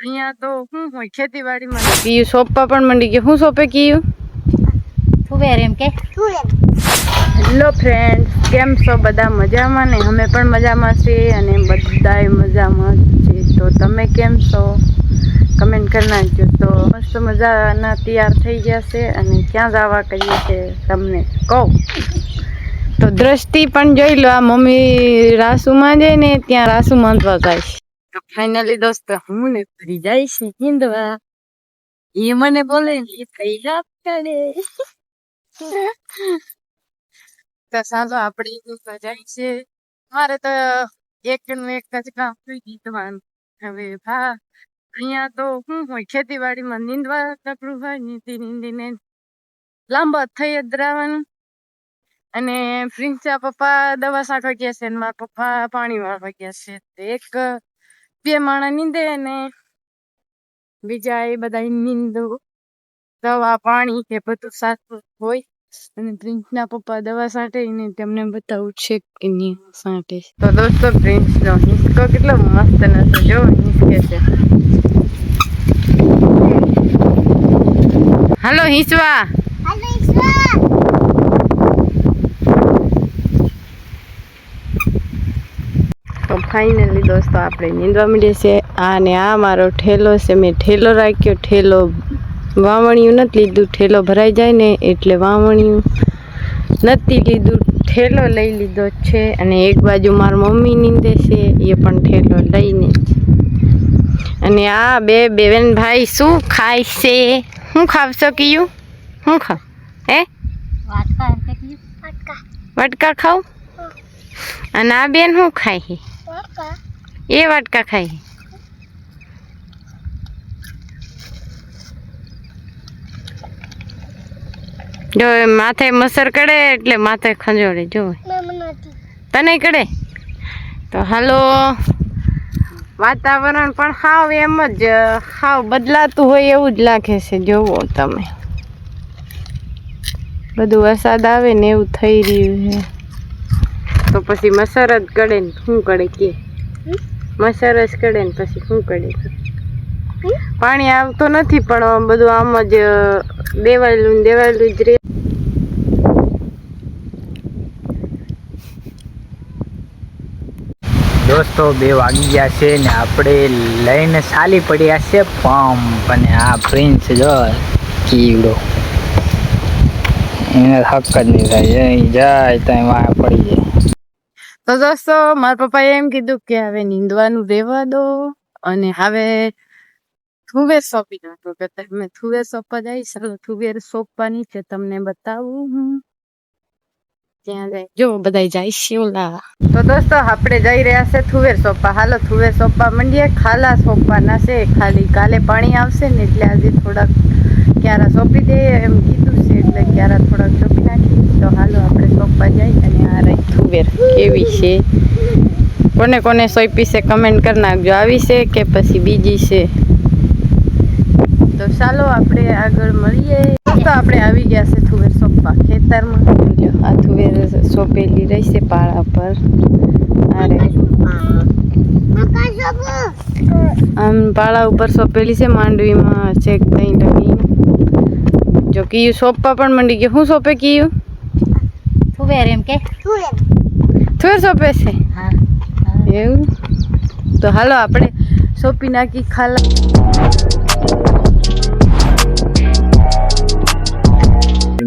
અહીંયા તો શું હોય ખેતીવાડીમાં કીયું સોંપવા પણ મંડી ગયું. શું સોંપે કીયું? થુવેર એમ કે હેલો ફ્રેન્ડ્સ, કેમ છો બધા? મજામાં ને? અમે પણ મજામાં છીએ અને બધાય મજામાં છે. તો તમે કેમ છો? કમેન્ટ કરી નાખજો. તો મસ્ત મજાના તૈયાર થઈ ગયા છે અને ક્યાં જવા કહીએ છે તમને કહું તો દ્રષ્ટિ પણ જોઈ લો. આ મમ્મી રાસુમાં જાય ને ત્યાં રાસુ માંધવા જાય છે. તો ફાઇનલી દોસ્તો હું ને ફરી જાય છે હિંદવા. એ મને બોલે ને પૈસા કરે. તો ચાલો આપણે જાય છે. મારે તો એક નું એક જ કામ થઈ દીધવાનું. હવે હા, અહીંયા તો શું હોય ખેતીવાડીમાં નીંદવા તકડું હોય નીંદીને લાંબા થઈ જ રહેવાનું. અને પ્રિન્સા પપ્પા દવા છાંટવા ગયા છે અને મારા પપ્પા પાણી વાળવા ગયા છે. એક બે માણા નીંદે અને બીજા એ બધા નીંદો દવા પાણી કે બધું સાચું હોય. અને પ્રિન્સના પપ્પા દવા છાંટે ને તેમને બતાવું છે કે નહીં છાંટે. તો દોસ્તો પ્રિન્સનો હિંચકો કેટલો મસ્ત નતો, જો હિંચકે છે. હાલો હિંચવા. તો ફાઇનલી દોસ્તો આપણે નીંદવા માંડીએ છીએ. અને આ મારો ઠેલો છે, મેં ઠેલો રાખ્યો. ઠેલો વાવણિયું નથી લીધું, ઠેલો ભરાઈ જાય ને એટલે વાવણિયું નથી લીધું, ઠેલો લઈ લીધો છે. અને એક બાજુ મારી મમ્મી નીંદે છે, એ પણ ઠેલો લઈને જ. અને આ બે બેન ભાઈ શું ખાય છે? શું ખાવશો કીયું? શું ખાવ? હે વટકા ખાવ? અને આ બેન શું ખાય છે? એ વાટકા ખાય. જો માથે મસર કડે એટલે માથે ખંજોડે. જો તને કડે તો હાલો. વાતાવરણ પણ હાવ એમ જ હાવ બદલાતું હોય એવું જ લાગે છે. જોવો તમે, બધું વરસાદ આવે ને એવું થઈ રહ્યું છે. તો પછી મસર જ કડે ને શું કડે કે? મસર જ કડે ને પછી શું કડે? પાણી આવતો નથી પણ બધું આમ જ દેવાયેલું જ રહે. દોસ્તો 2 વાગી ગયા છે ને આપણે લઈને ચાલી પડ્યા છે પંપ. અને આ પ્રિન્સ જો કીવડો, એને હક જ નહીં થાય, જાય ત્યાં વાહ પડી જાય. તો દોસ્તો મારા પપ્પાએ એમ કીધું કે હવે નીંદવાનું રહેવા દો અને હવે થુવેર સોંપી નાખો. કે તમે થુવેર સોંપવા જઈશ. થુવેર સોંપવાની છે, તમને બતાવું હું. ત્યાં જાય જો બધા જાય છે ઓલા. તો દોસ્તો આપણે જઈ રહ્યા છે થુવેર સોંપવા. હાલો થુવેર સોંપવા માંડીએ. ખાલા સોંપવાના છે, ખાલી કાલે પાણી આવશે ને એટલે આજે થોડાક ક્યારા સોંપી દઈએ એમ કીધું છે, એટલે ક્યારા થોડાક સોંપી નાખી. તો હાલો આપણે સોંપવા જઈએ. અને આ રહી થુવેર કેવી છે, કોને કોને સોંપી છે કમેન્ટ કરી નાખજો. આવી છે કે પછી બીજી છે? તો ચાલો આપણે આગળ મળીએ. તો આપણે આવી ગયા છે થુવેર સોંપવા ખેતરમાં. આ થુવેર સોંપેલી રહેશે પાળા પર. આમ પાળા ઉપર સોંપેલી છે, માંડવીમાં ચેક થઈ લગી. જો કીયું સોંપવા પણ મંડી ગયું. શું સોંપે કીયું? થુવેર એમ કે થુવેર સોંપે છે એવું? તો હાલો આપણે સોંપી નાખી ખાલા.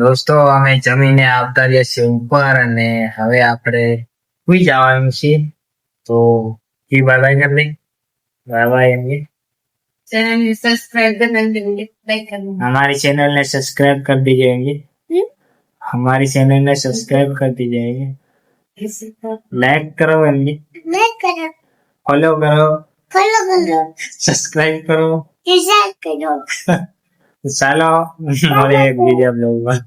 દોસ્તો અમે જમીને આવતા રહ્યા છીએ ઉપર અને હવે આપણે સુઈ જવાનું છે. તો કી બાય બાય કરી દઈ. બાય બાય એમ કે ચેનલ સબસ્ક્રાઇબ करना हमारी चैनल ने सब्सक्राइब कर दीजिएंगे. हमारी चैनल ने सब्सक्राइब कर दीजिएंगे. लाइक करो एंगे, फॉलो करो, सब्सक्राइब करो. ચાલો મળે એક બીજા બ્લોગમાં.